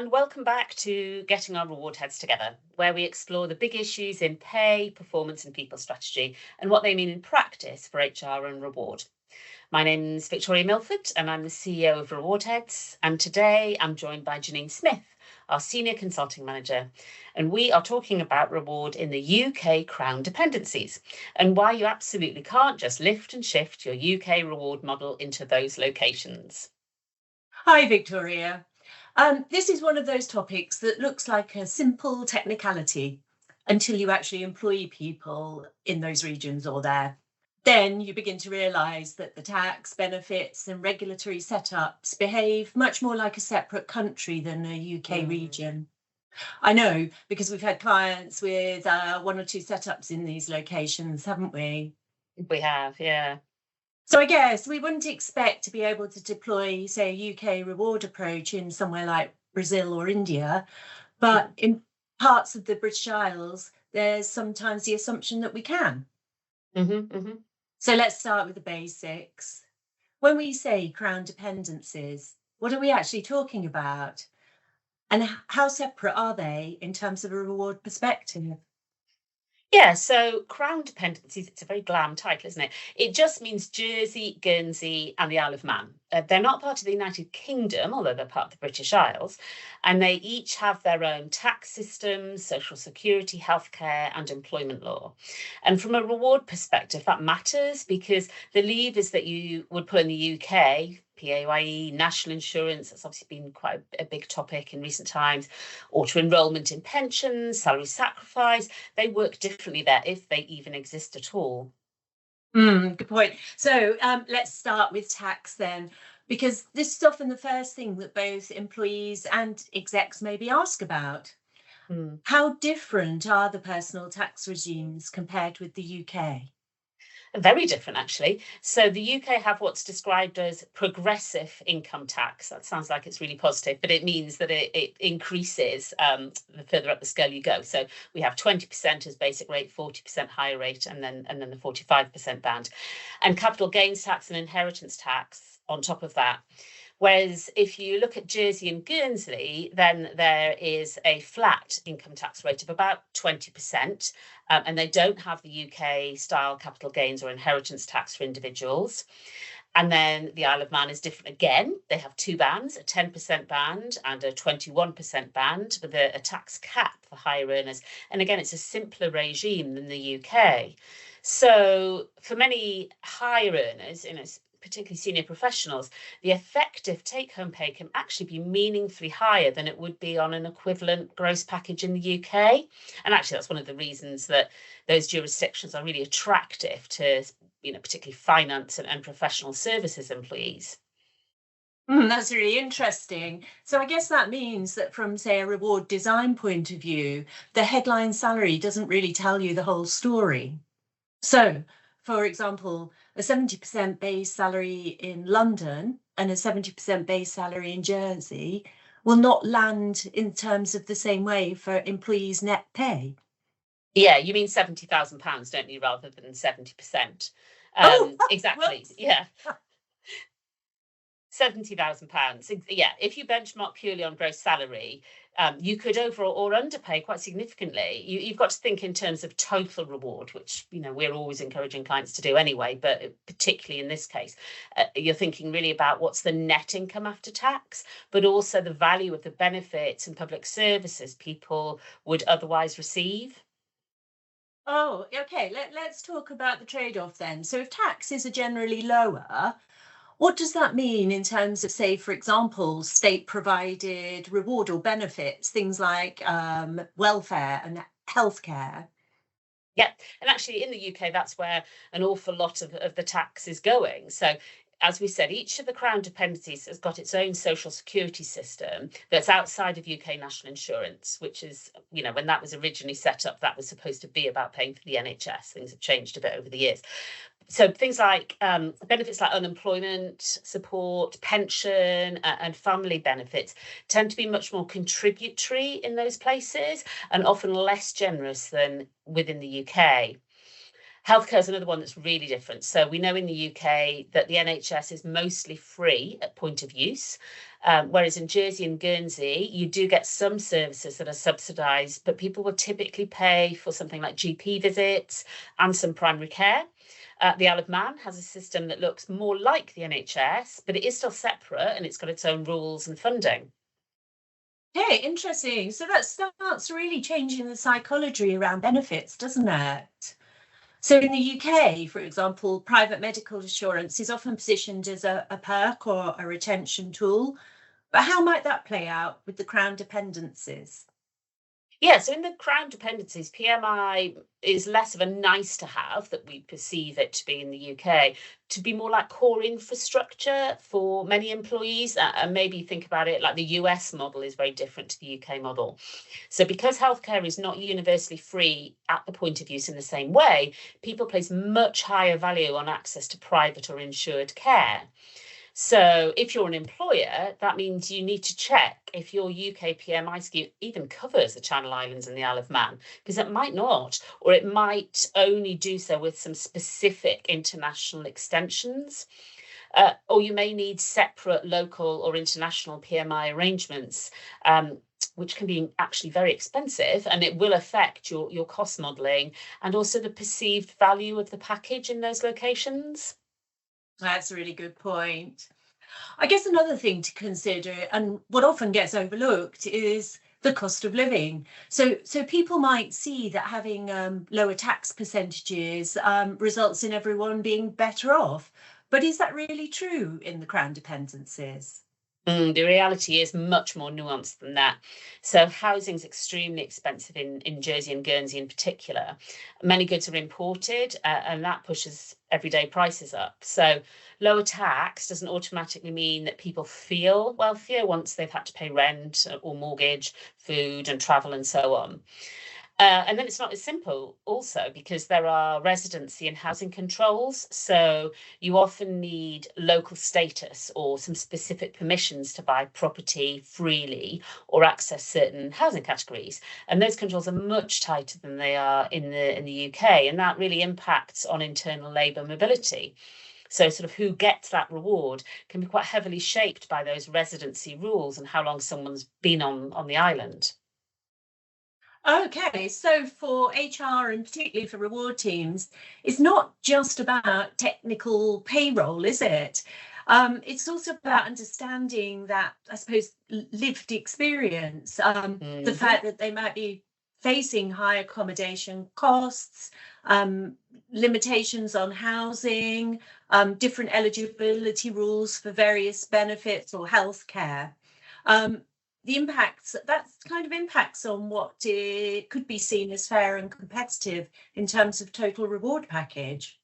and welcome back to Getting Our Reward Heads Together, where we explore the big issues in pay, performance and people strategy and what they mean in practice for HR and reward. My name's Victoria Milford and I'm the CEO of Reward Heads, and today I'm joined by Jannine Smith, our Senior Consulting Manager, and we are talking about reward in the UK Crown Dependencies and why you absolutely can't just lift and shift your UK reward model into those locations. Hi, Victoria. This is one of those topics that looks like a simple technicality until you actually employ people in those regions or there. Then you begin to realise that the tax, benefits and regulatory setups behave much more like a separate country than a UK region. I know, because we've had clients with one or two setups in these locations, haven't we? We have, yeah. So I guess we wouldn't expect to be able to deploy, say, a UK reward approach in somewhere like Brazil or India, but in parts of the British Isles, there's sometimes the assumption that we can. So let's start with the basics. When we say Crown Dependencies, what are we actually talking about? And how separate are they in terms of a reward perspective? Yeah, so Crown Dependencies, it's a very glam title, isn't it? It just means Jersey, Guernsey and the Isle of Man. They're not part of the United Kingdom, although they're part of the British Isles, and they each have their own tax systems, social security, healthcare and employment law. And from a reward perspective, that matters because the levers that you would put in the UK, PAYE, national insurance, that's obviously been quite a big topic in recent times, auto-enrolment in pensions, salary sacrifice, they work differently there if they even exist at all. Good point. So let's start with tax then, because this is often the first thing that both employees and execs maybe ask about. How different are the personal tax regimes compared with the UK? Very different, actually. So the UK have what's described as progressive income tax. That sounds like it's really positive, but it means that it increases the further up the scale you go. So we have 20% as basic rate, 40% higher rate, and then the 45% band. And capital gains tax and inheritance tax on top of that. Whereas if you look at Jersey and Guernsey, then there is a flat income tax rate of about 20%, and they don't have the UK style capital gains or inheritance tax for individuals. And then the Isle of Man is different again. They have two bands, a 10% band and a 21% band with a tax cap for higher earners. And again, it's a simpler regime than the UK. So for many higher earners, particularly senior professionals, the effective take-home pay can actually be meaningfully higher than it would be on an equivalent gross package in the UK. And actually, that's one of the reasons that those jurisdictions are really attractive to, particularly finance and professional services employees. That's really interesting. So I guess that means that from, say, a reward design point of view, the headline salary doesn't really tell you the whole story. So, for example, a 70% base salary in London and a 70% base salary in Jersey will not land in terms of the same way for employees' net pay. Yeah, you mean £70,000, don't you, rather than 70%? Exactly. Whoops. Yeah. £70,000. Yeah, if you benchmark purely on gross salary, you could over or underpay quite significantly. You've got to think in terms of total reward, which we're always encouraging clients to do anyway, but particularly in this case, you're thinking really about what's the net income after tax, but also the value of the benefits and public services people would otherwise receive. Oh, okay. Let's talk about the trade-off then. So if taxes are generally lower, what does that mean in terms of, say, for example, state-provided reward or benefits, things like welfare and healthcare? Yeah, and actually in the UK, that's where an awful lot of the tax is going. So as we said, each of the Crown dependencies has got its own social security system that's outside of UK national insurance, which is, when that was originally set up, that was supposed to be about paying for the NHS. Things have changed a bit over the years. So things like benefits like unemployment support, pension and family benefits tend to be much more contributory in those places and often less generous than within the UK. Healthcare is another one that's really different. So we know in the UK that the NHS is mostly free at point of use. Whereas in Jersey and Guernsey, you do get some services that are subsidised, but people will typically pay for something like GP visits and some primary care. The Isle of Man has a system that looks more like the NHS, but it is still separate and it's got its own rules and funding. Okay, interesting. So that starts really changing the psychology around benefits, doesn't it? So in the UK, for example, private medical insurance is often positioned as a perk or a retention tool. But how might that play out with the Crown dependencies? Yeah, so in the Crown Dependencies, PMI is less of a nice to have that we perceive it to be in the UK, to be more like core infrastructure for many employees. And maybe think about it like the US model is very different to the UK model. So because healthcare is not universally free at the point of use in the same way, people place much higher value on access to private or insured care. So if you're an employer, that means you need to check if your UK PMI scheme even covers the Channel Islands and the Isle of Man, because it might not, or it might only do so with some specific international extensions. Or you may need separate local or international PMI arrangements, which can be actually very expensive, and it will affect your cost modelling and also the perceived value of the package in those locations. That's a really good point. I guess another thing to consider, and what often gets overlooked, is the cost of living. So people might see that having lower tax percentages results in everyone being better off. But is that really true in the Crown dependencies? The reality is much more nuanced than that. So housing is extremely expensive in Jersey and Guernsey in particular. Many goods are imported, and that pushes everyday prices up. So lower tax doesn't automatically mean that people feel wealthier once they've had to pay rent or mortgage, food and travel and so on. And then it's not as simple also because there are residency and housing controls. So you often need local status or some specific permissions to buy property freely or access certain housing categories. And those controls are much tighter than they are in the UK. And that really impacts on internal labour mobility. So sort of who gets that reward can be quite heavily shaped by those residency rules and how long someone's been on the island. Okay, so for HR and particularly for reward teams, it's not just about technical payroll, is it? It's also about understanding that, I suppose, lived experience, the fact that they might be facing high accommodation costs, limitations on housing, different eligibility rules for various benefits or healthcare. The impacts, that's kind of impacts on what could be seen as fair and competitive in terms of total reward package.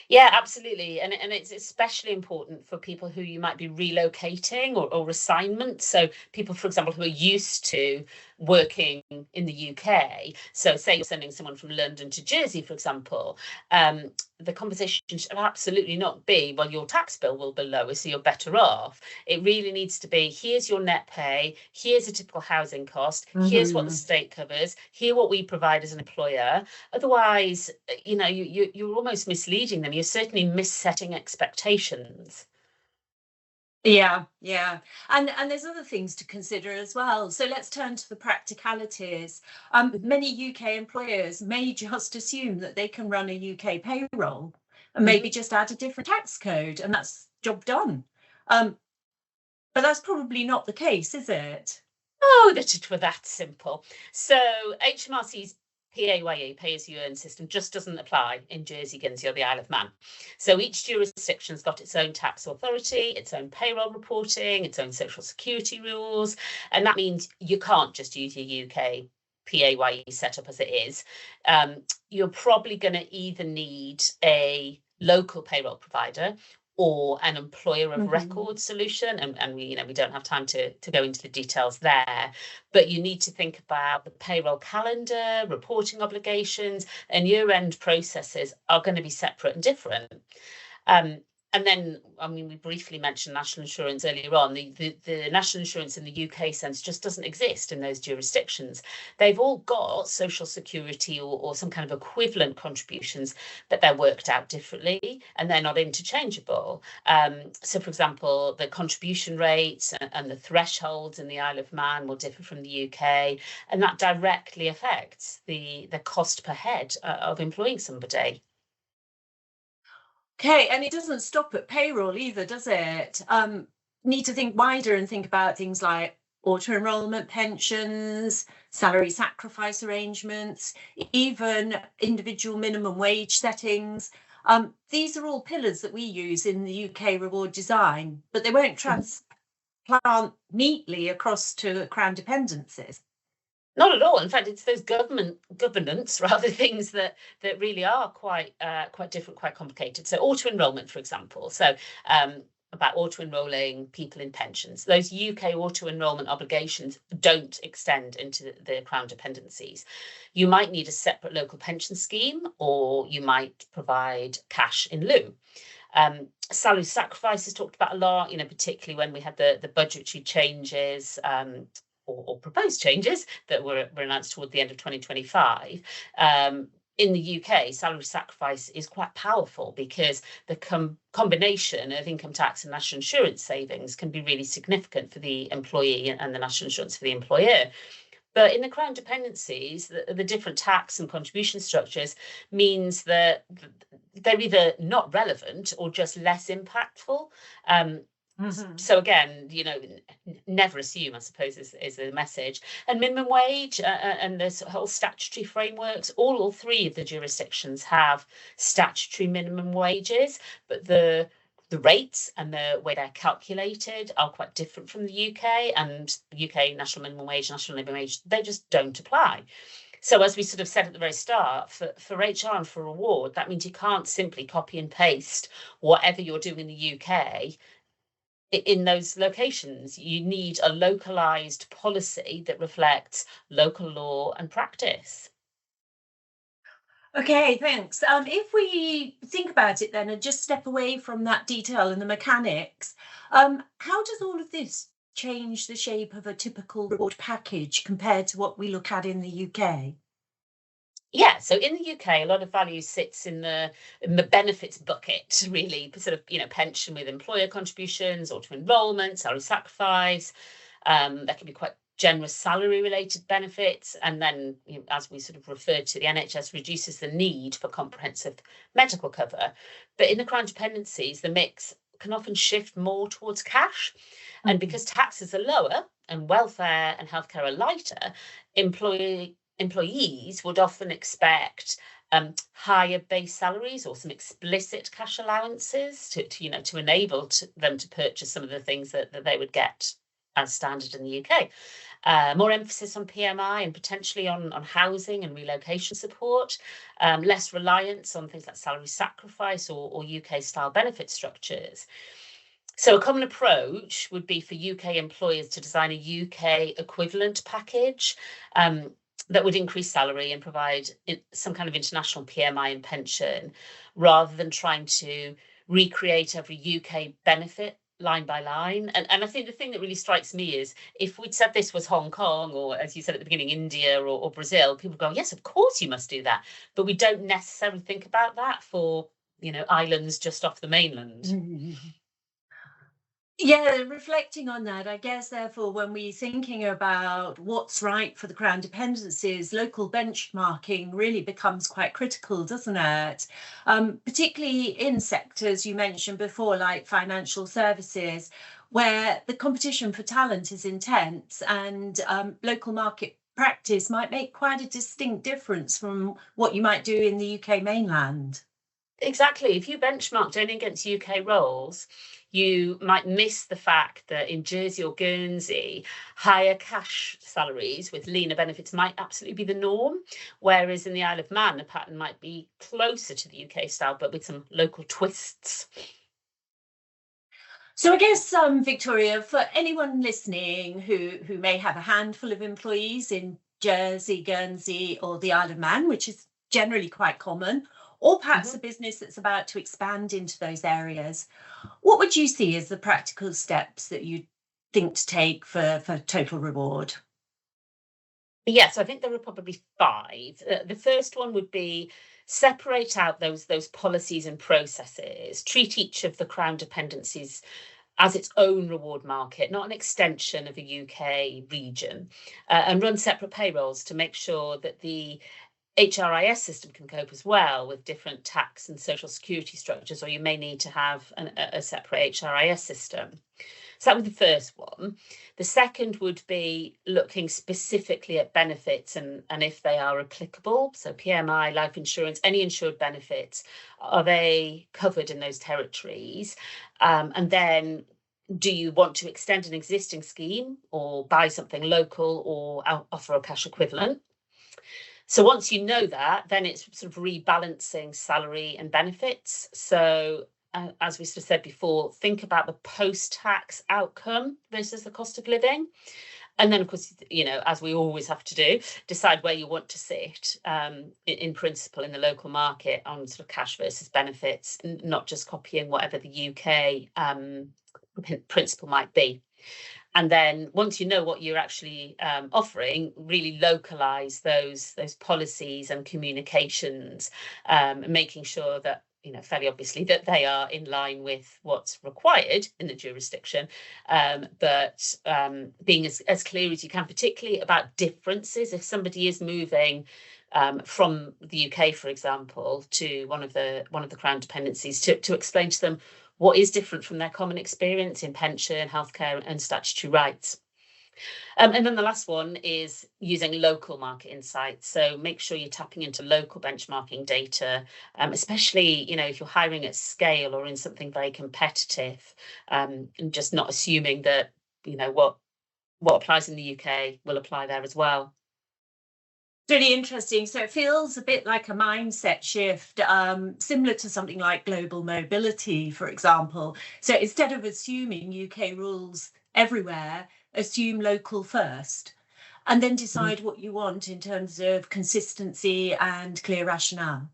Yeah, absolutely. And it's especially important for people who you might be relocating or assignment. So people, for example, who are used to working in the UK. So say you're sending someone from London to Jersey, for example, the conversation should absolutely not be, well, your tax bill will be lower, so you're better off. It really needs to be, here's your net pay, here's a typical housing cost, here's what the state covers, here what we provide as an employer. Otherwise, you're almost misleading them. You're certainly missetting expectations. Yeah. And there's other things to consider as well. So let's turn to the practicalities. Many UK employers may just assume that they can run a UK payroll and maybe just add a different tax code and that's job done. But that's probably not the case, is it? Oh, that it were that simple. So HMRC's PAYE, pay as you earn system, just doesn't apply in Jersey, Guernsey or the Isle of Man. So each jurisdiction's got its own tax authority, its own payroll reporting, its own social security rules. And that means you can't just use your UK PAYE setup as it is. You're probably going to either need a local payroll provider or an employer of record solution. And we don't have time to go into the details there, but you need to think about the payroll calendar, reporting obligations, and year-end processes are going to be separate and different. And then, I mean, we briefly mentioned national insurance earlier on. The national insurance in the UK sense just doesn't exist in those jurisdictions. They've all got social security or some kind of equivalent contributions, but they're worked out differently and they're not interchangeable. So, for example, the contribution rates and the thresholds in the Isle of Man will differ from the UK, and that directly affects the cost per head of employing somebody. Okay, and it doesn't stop at payroll either, does it? Need to think wider and think about things like auto-enrolment pensions, salary sacrifice arrangements, even individual minimum wage settings. These are all pillars that we use in the UK reward design, but they won't transplant neatly across to Crown Dependencies. Not at all. In fact, it's those governance rather things that really are quite different, quite complicated. So auto-enrolment, for example. So about auto-enrolling people in pensions. Those UK auto-enrolment obligations don't extend into the Crown Dependencies. You might need a separate local pension scheme, or you might provide cash in lieu. Salary sacrifice is talked about a lot, particularly when we had the budgetary changes or proposed changes that were announced toward the end of 2025. In the UK, salary sacrifice is quite powerful because the combination of income tax and national insurance savings can be really significant for the employee and the national insurance for the employer. But in the Crown Dependencies, the different tax and contribution structures means that they're either not relevant or just less impactful. So again, never assume, I suppose, is the message. And minimum wage and this whole statutory frameworks, all three of the jurisdictions have statutory minimum wages, but the rates and the way they're calculated are quite different from the UK, and UK national minimum wage, national living wage, they just don't apply. So as we sort of said at the very start, for HR and for reward, that means you can't simply copy and paste whatever you're doing in the UK in those locations. You need a localized policy that reflects local law and practice. Okay, thanks. If we think about it then and just step away from that detail and the mechanics, how does all of this change the shape of a typical reward package compared to what we look at in the UK? Yeah, so in the UK, a lot of value sits in the benefits bucket, really, sort of, pension with employer contributions, auto-enrolment, salary sacrifice. There can be quite generous salary-related benefits. And then, as we sort of referred to, the NHS reduces the need for comprehensive medical cover. But in the Crown Dependencies, the mix can often shift more towards cash. And because taxes are lower and welfare and healthcare are lighter, employees would often expect higher base salaries or some explicit cash allowances to enable them to purchase some of the things that they would get as standard in the UK. More emphasis on PMI and potentially on housing and relocation support, less reliance on things like salary sacrifice or UK style benefit structures. So a common approach would be for UK employers to design a UK equivalent package that would increase salary and provide some kind of international PMI and pension, rather than trying to recreate every UK benefit line by line. And I think the thing that really strikes me is if we'd said this was Hong Kong, or as you said at the beginning, India or Brazil, people go, yes, of course you must do that. But we don't necessarily think about that for, islands just off the mainland. Yeah, reflecting on that, I guess, therefore, when we're thinking about what's right for the Crown Dependencies, local benchmarking really becomes quite critical, doesn't it? Particularly in sectors you mentioned before, like financial services, where the competition for talent is intense and local market practice might make quite a distinct difference from what you might do in the UK mainland. Exactly. If you benchmarked only against UK roles, you might miss the fact that in Jersey or Guernsey, higher cash salaries with leaner benefits might absolutely be the norm, whereas in the Isle of Man, the pattern might be closer to the UK style, but with some local twists. So I guess, Victoria, for anyone listening who may have a handful of employees in Jersey, Guernsey, or the Isle of Man, which is generally quite common, or perhaps a business that's about to expand into those areas. What would you see as the practical steps that you think to take for total reward? Yes, I think there are probably five. The first one would be separate out those policies and processes. Treat each of the Crown dependencies as its own reward market, not an extension of a UK region, and run separate payrolls to make sure that the HRIS system can cope as well with different tax and social security structures, or you may need to have a separate HRIS system. So that was the first one. The second would be looking specifically at benefits and if they are applicable. So PMI, life insurance, any insured benefits, are they covered in those territories? And then do you want to extend an existing scheme or buy something local or offer a cash equivalent? So once you know that, then it's sort of rebalancing salary and benefits. So as we sort of said before, think about the post-tax outcome versus the cost of living. And then, of course, as we always have to do, decide where you want to sit in principle in the local market on sort of cash versus benefits, not just copying whatever the UK principle might be. And then once you know what you're actually offering, really localize those policies and communications, making sure that, fairly obviously, that they are in line with what's required in the jurisdiction, but being as clear as you can, particularly about differences. If somebody is moving from the UK, for example, to one of the Crown dependencies, to explain to them what is different from their common experience in pension, healthcare, and statutory rights. And then the last one is using local market insights. So make sure you're tapping into local benchmarking data, especially, if you're hiring at scale or in something very competitive, and just not assuming that, what applies in the UK will apply there as well. Really interesting. So it feels a bit like a mindset shift, similar to something like global mobility, for example. So instead of assuming UK rules everywhere, assume local first, and then decide what you want in terms of consistency and clear rationale.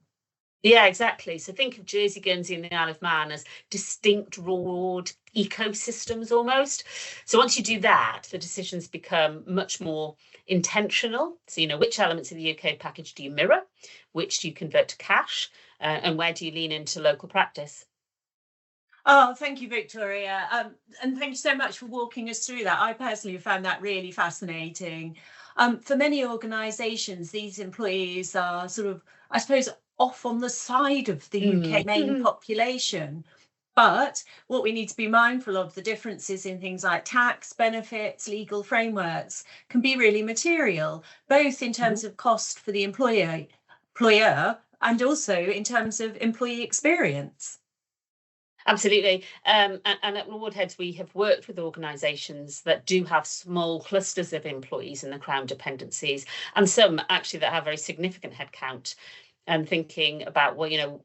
Yeah, exactly. So think of Jersey, Guernsey, and the Isle of Man as distinct reward ecosystems almost. So once you do that, the decisions become much more intentional. So, which elements of the UK package do you mirror? Which do you convert to cash? And where do you lean into local practice? Oh, thank you, Victoria. And thank you so much for walking us through that. I personally found that really fascinating. For many organisations, these employees are sort of, I suppose, off on the side of the UK main population. But what we need to be mindful of, the differences in things like tax, benefits, legal frameworks can be really material, both in terms of cost for the employer, and also in terms of employee experience. Absolutely. And at Reward Heads, we have worked with organisations that do have small clusters of employees in the Crown dependencies, and some actually that have very significant headcount, and thinking about,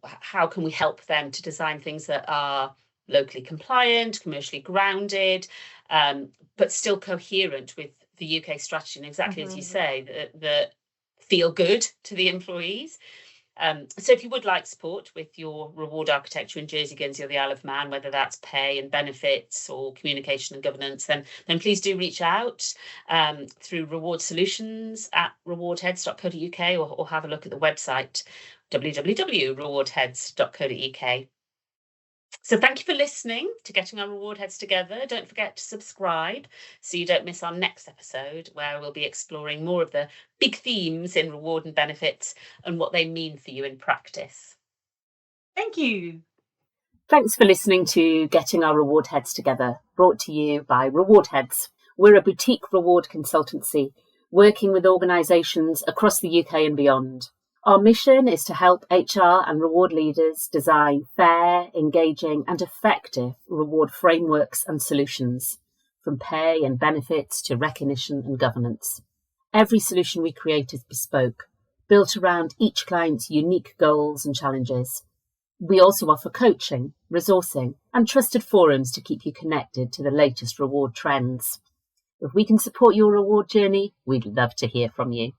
how can we help them to design things that are locally compliant, commercially grounded, but still coherent with the UK strategy, and exactly as you say, that feel good to the employees. So if you would like support with your reward architecture in Jersey, Guernsey, or the Isle of Man, whether that's pay and benefits or communication and governance, then please do reach out through Reward Solutions at rewardheads.co.uk, or have a look at the website www.rewardheads.co.uk. So thank you for listening to Getting Our Reward Heads Together. Don't forget to subscribe so you don't miss our next episode, where we'll be exploring more of the big themes in reward and benefits and what they mean for you in practice. Thank you. Thanks for listening to Getting Our Reward Heads Together, brought to you by Reward Heads. We're a boutique reward consultancy working with organisations across the UK and beyond. Our mission is to help HR and reward leaders design fair, engaging and effective reward frameworks and solutions, from pay and benefits to recognition and governance. Every solution we create is bespoke, built around each client's unique goals and challenges. We also offer coaching, resourcing and trusted forums to keep you connected to the latest reward trends. If we can support your reward journey, we'd love to hear from you.